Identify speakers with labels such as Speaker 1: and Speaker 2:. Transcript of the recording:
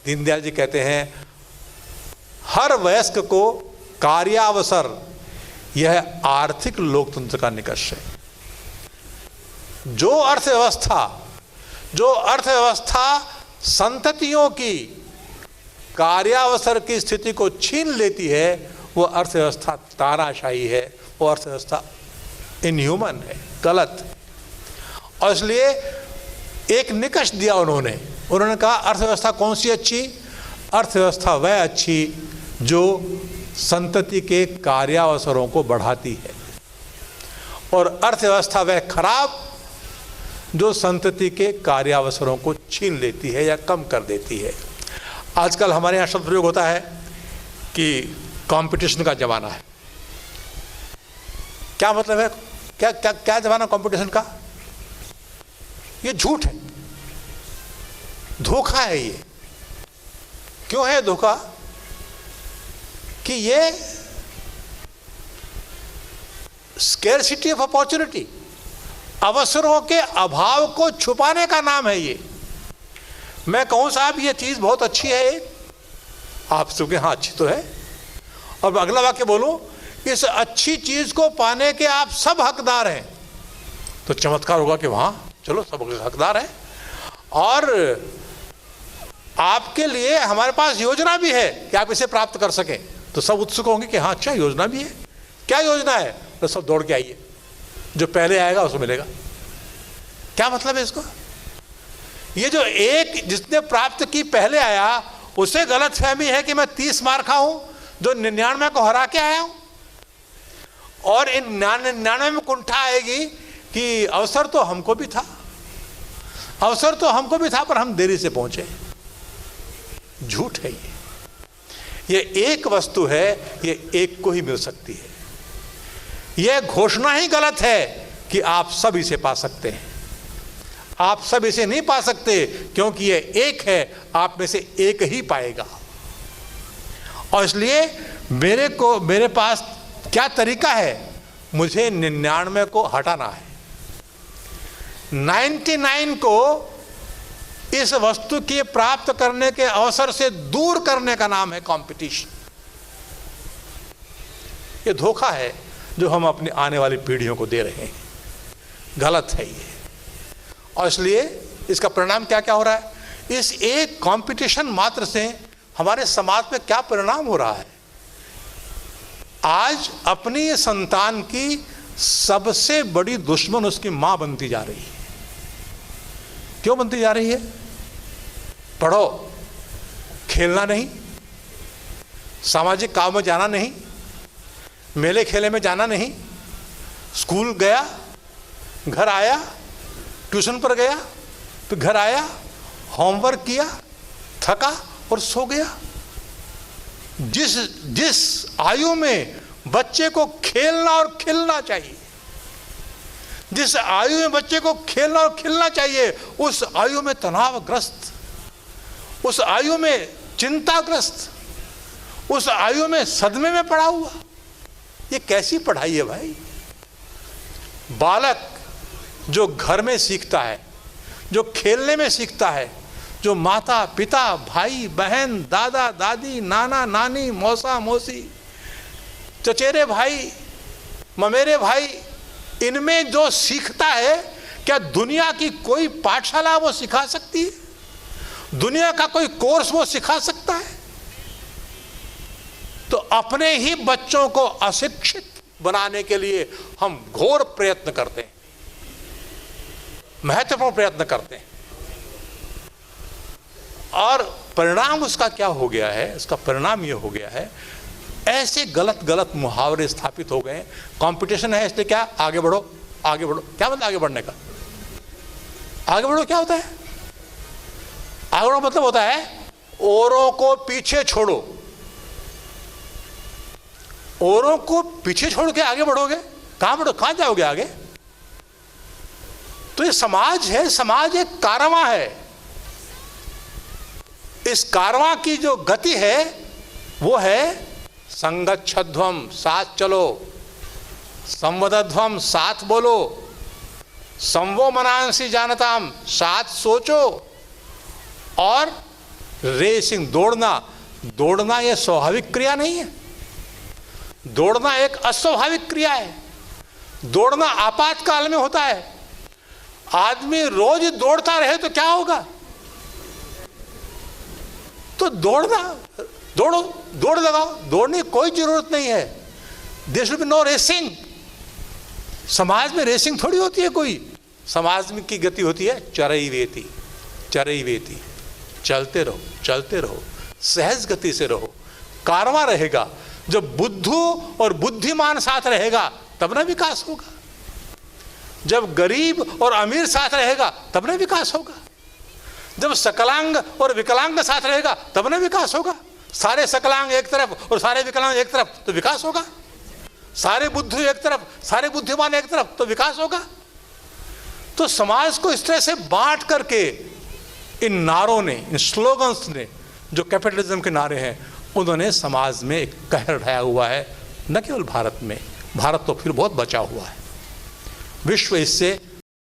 Speaker 1: दीनदयाल जी कहते हैं हर वयस्क को कार्यावसर यह आर्थिक लोकतंत्र का निष्कर्ष है। जो अर्थव्यवस्था संततियों की कार्यावसर की स्थिति को छीन लेती है, वो अर्थव्यवस्था तानाशाही है, वो अर्थव्यवस्था इनह्यूमन है, गलत। और इसलिए एक निकष दिया उन्होंने कहा अर्थव्यवस्था कौन सी अच्छी? अर्थव्यवस्था वह अच्छी जो संतति के कार्यावसरों को बढ़ाती है, और अर्थव्यवस्था वह खराब जो संतति के कार्यावसरों को छीन लेती है या कम कर देती है। आजकल हमारे यहाँ शब्द प्रयोग होता है कि कंपटीशन का जमाना है। क्या मतलब है? क्या क्या क्या जमाना कंपटीशन का? ये झूठ है, धोखा है। ये क्यों है धोखा? कि ये स्केर्सिटी ऑफ अपॉर्चुनिटी, अवसरों के अभाव को छुपाने का नाम है ये। मैं कहूं साहब ये चीज बहुत अच्छी है, आप सबके हाँ अच्छी तो है, और अगला वाक्य बोलूं इस अच्छी चीज को पाने के आप सब हकदार हैं, तो चमत्कार होगा कि वहां चलो सब हकदार हैं, और आपके लिए हमारे पास योजना भी है कि आप इसे प्राप्त कर सकें। तो सब उत्सुक होंगे कि हाँ अच्छा योजना भी है। क्या योजना है? तो सब दौड़ के आइए, जो पहले आएगा उसको मिलेगा। क्या मतलब है इसको? ये जो एक जिसने प्राप्त की पहले आया उसे गलतफहमी है कि मैं 30 मार खाऊं जो 99 को हरा के आया हूं, और इन 99 में कुंठा आएगी कि अवसर तो हमको भी था, अवसर तो हमको भी था पर हम देरी से पहुंचे। झूठ है ये एक वस्तु है, ये एक को ही मिल सकती है। यह घोषणा ही गलत है कि आप सब इसे पा सकते हैं। आप सब इसे नहीं पा सकते क्योंकि यह एक है, आप में से एक ही पाएगा। और इसलिए मेरे पास क्या तरीका है? मुझे 99 को हटाना है, 99 को इस वस्तु के प्राप्त करने के अवसर से दूर करने का नाम है कंपटीशन। ये धोखा है जो हम अपनी आने वाली पीढ़ियों को दे रहे हैं, गलत है ये। और इसलिए इसका परिणाम क्या क्या हो रहा है? इस एक कंपटीशन मात्र से हमारे समाज में क्या परिणाम हो रहा है? आज अपनी संतान की सबसे बड़ी दुश्मन उसकी मां बनती जा रही है। क्यों बनती जा रही है? पढ़ो, खेलना नहीं, सामाजिक काम में जाना नहीं, मेले खेले में जाना नहीं, स्कूल गया, घर आया, ट्यूशन पर गया, फिर घर आया, होमवर्क किया, थका और सो गया। जिस आयु में बच्चे को खेलना और खिलना चाहिए, जिस आयु में बच्चे को खेलना और खिलना चाहिए, उस आयु में तनावग्रस्त, उस आयु में चिंताग्रस्त, उस आयु में सदमे में पड़ा हुआ, ये कैसी पढ़ाई है भाई? बालक जो घर में सीखता है, जो खेलने में सीखता है, जो माता पिता भाई बहन दादा दादी नाना नानी मौसा मौसी चचेरे भाई ममेरे भाई, इनमें जो सीखता है, क्या दुनिया की कोई पाठशाला वो सिखा सकती है? दुनिया का कोई कोर्स वो सिखा सकता है? तो अपने ही बच्चों को अशिक्षित बनाने के लिए हम घोर प्रयत्न करते हैं, महत्वपूर्ण प्रयत्न करते हैं। और परिणाम उसका क्या हो गया है? उसका परिणाम यह हो गया है, ऐसे गलत गलत मुहावरे स्थापित हो गए। कंपटीशन है इसलिए क्या? आगे बढ़ो, आगे बढ़ो। क्या मतलब आगे बढ़ने का? आगे बढ़ो क्या होता है? आगे बढ़ो मतलब होता है औरों को पीछे छोड़ो। औरों को पीछे छोड़ के आगे बढ़ोगे? कहां बढ़ो, कहां जाओगे आगे? तो ये समाज है, समाज एक कारवां है। इस कारवां की जो गति है वो है संगच्छध्वम, साथ चलो, संवदध्वम, साथ बोलो, संवो मनांसी जानताम, साथ सोचो, और रेसिंग, दौड़ना यह स्वाभाविक क्रिया नहीं है। दौड़ना एक अस्वाभाविक क्रिया है। दौड़ना आपातकाल में होता है। आदमी रोज दौड़ता रहे तो क्या होगा? तो दौड़ो, दौड़ लगाओ। दौड़ने की कोई जरूरत नहीं है। There should be no racing. समाज में रेसिंग थोड़ी होती है कोई। समाज में की गति होती है चरैवेति, चरैवेति। चलते रहो, सहज गति से रहो, कारवां रहेगा। जब बुद्धू और बुद्धिमान साथ रहेगा तब ना विकास होगा। जब गरीब और अमीर साथ रहेगा तब ना विकास होगा। जब सकलांग और विकलांग साथ रहेगा तब ना विकास होगा। सारे सकलांग एक तरफ और सारे विकलांग एक तरफ तो विकास होगा। सारे बुद्धू एक तरफ, सारे बुद्धिमान एक तरफ तो विकास होगा। तो समाज को इस तरह से बांट करके इन नारों ने, इन स्लोगन्स ने, जो कैपिटलिज्म के नारे हैं, उन्होंने समाज में एक कहर ढाया हुआ है। न केवल भारत में, भारत तो फिर बहुत बचा हुआ है, विश्व इससे